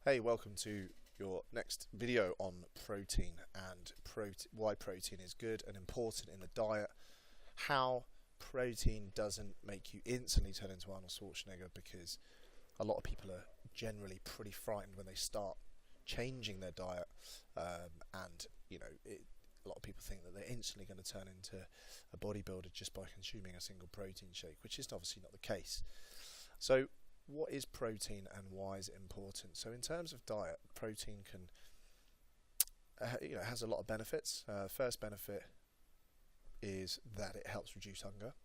Hey, welcome to your next video on protein and why protein is good and important in the diet. How protein doesn't make you instantly turn into Arnold Schwarzenegger, because a lot of people are generally pretty frightened when they start changing their diet, and a lot of people think that they're instantly going to turn into a bodybuilder just by consuming a single protein shake, which is obviously not the case. So what is protein and why is it important? So in terms of diet, protein can has a lot of benefits. First benefit is that it helps reduce hunger.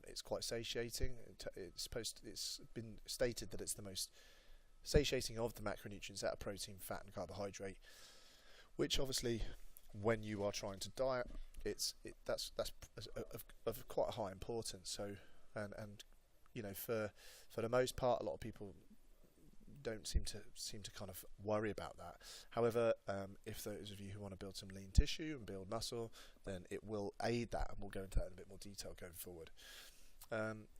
It's quite satiating. It's been stated that it's the most satiating of the macronutrients out of protein, fat and carbohydrate, which obviously when you are trying to diet, that's of quite a high importance. So for the most part, a lot of people don't seem to kind of worry about that. However, if those of you who want to build some lean tissue and build muscle, then it will aid that, and we'll go into that in a bit more detail going forward.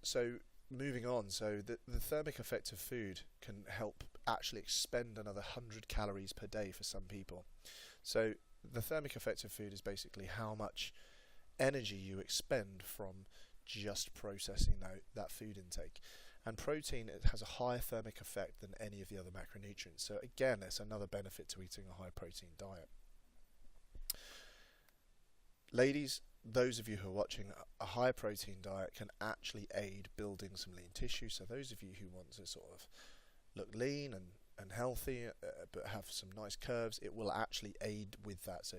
So moving on, so the thermic effect of food can help actually expend another 100 calories per day for some people. So the thermic effect of food is basically how much energy you expend from just processing that food intake. And protein, it has a higher thermic effect than any of the other macronutrients. So again, it's another benefit to eating a high protein diet. Ladies, those of you who are watching, a high protein diet can actually aid building some lean tissue. So those of you who want to sort of look lean and healthy, but have some nice curves, it will actually aid with that. So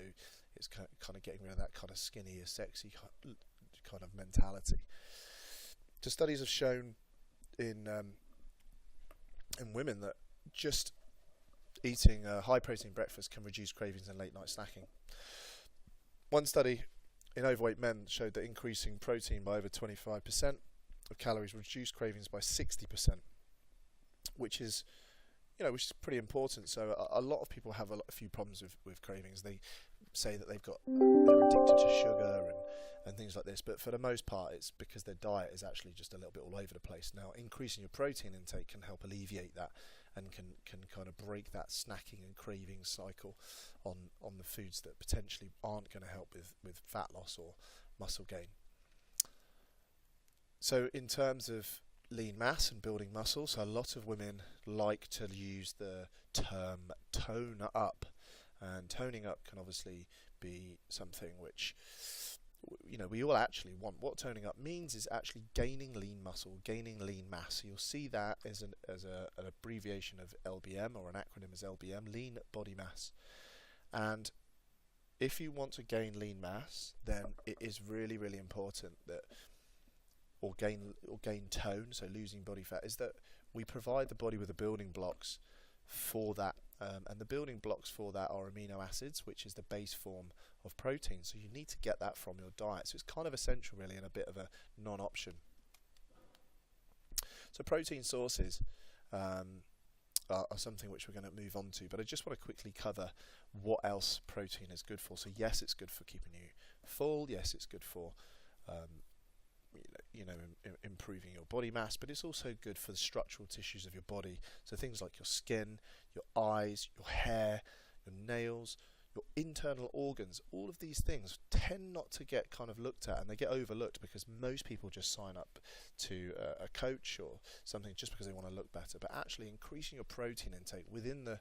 it's kind of getting rid of that kind of skinny, sexy kind of mentality. So studies have shown in women that just eating a high protein breakfast can reduce cravings and late night snacking. One study in overweight men showed that increasing protein by over 25% of calories reduced cravings by 60%, which is pretty important. So a lot of people have a few problems with cravings. They say that they're addicted to sugar and things like this, but for the most part it's because their diet is actually just a little bit all over the place. Now, increasing your protein intake can help alleviate that and can kind of break that snacking and craving cycle on the foods that potentially aren't going to help with fat loss or muscle gain. So in terms of lean mass and building muscle, so a lot of women like to use the term tone up, and toning up can obviously be something which we all actually want. What toning up means is actually gaining lean muscle, gaining lean mass. So you'll see that as an abbreviation of LBM, or an acronym as LBM, lean body mass. And if you want to gain lean mass, then it is really, really important that or gain tone, so losing body fat, is that we provide the body with the building blocks for that, and the building blocks for that are amino acids, which is the base form of protein. So you need to get that from your diet. So it's kind of essential, really, and a bit of a non-option. So protein sources are something which we're going to move on to, but I just want to quickly cover what else protein is good for. So yes, it's good for keeping you full. Yes, it's good for improving your body mass, but it's also good for the structural tissues of your body. So things like your skin, your eyes, your hair, your nails, your internal organs, all of these things tend not to get kind of looked at, and they get overlooked because most people just sign up to a coach or something just because they want to look better. But actually increasing your protein intake within the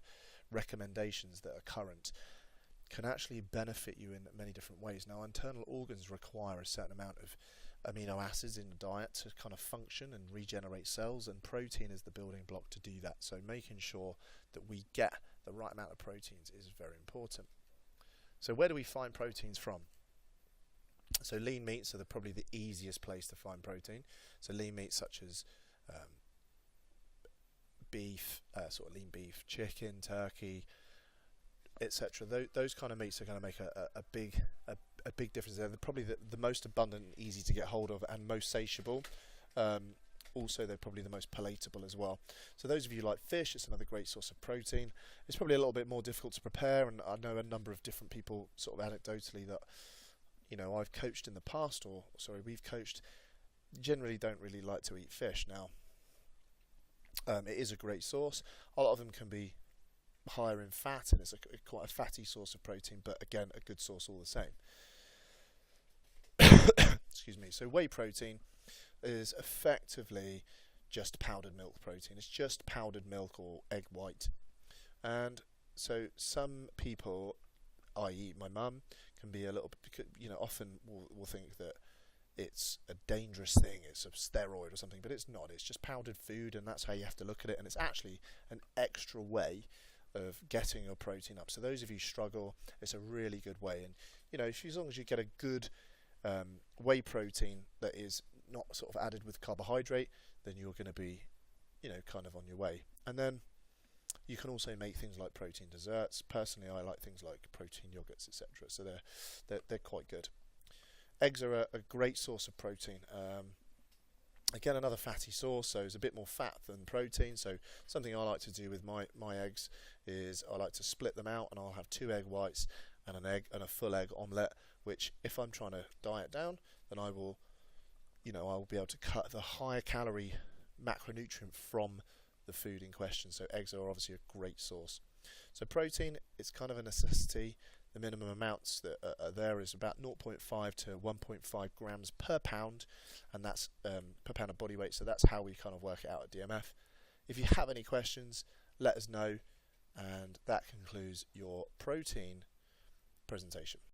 recommendations that are current can actually benefit you in many different ways. Now, internal organs require a certain amount of amino acids in the diet to kind of function and regenerate cells, and protein is the building block to do that. So making sure that we get the right amount of proteins is very important. So where do we find proteins from? So lean meats are probably the easiest place to find protein. So lean meats such as beef, sort of lean beef, chicken, turkey, etc. Those kind of meats are going to make a big difference. They're probably the most abundant and easy to get hold of, and most satiable. Also, they're probably the most palatable as well. So those of you who like fish, it's another great source of protein. It's probably a little bit more difficult to prepare, and I know a number of different people, sort of anecdotally, that I've coached in the past, we've coached, generally don't really like to eat fish. Now, it is a great source. A lot of them can be higher in fat, and it's quite a fatty source of protein, but again, a good source all the same. Excuse me. So whey protein is effectively just powdered milk protein. It's just powdered milk or egg white. And so some people, i.e. my mum, can be a little bit, often will think that it's a dangerous thing, it's a steroid or something, but it's not. It's just powdered food, and that's how you have to look at it, and it's actually an extra way of getting your protein up. So those of you who struggle, it's a really good way. And as long as you get a good whey protein that is not sort of added with carbohydrate, then you're going to be kind of on your way. And then you can also make things like protein desserts. Personally, I like things like protein yogurts, etc. So they're quite good. Eggs are a great source of protein. Again, another fatty source, so it's a bit more fat than protein. So something I like to do with my eggs is I like to split them out, and I'll have 2 egg whites and an egg and a full egg omelette, which if I'm trying to diet down, then I will be able to cut the higher calorie macronutrient from the food in question. So eggs are obviously a great source. So protein, it's kind of a necessity. The minimum amounts that are there is about 0.5 to 1.5 grams per pound, and that's per pound of body weight. So that's how we kind of work it out at DMF. If you have any questions, let us know, and that concludes your protein presentation.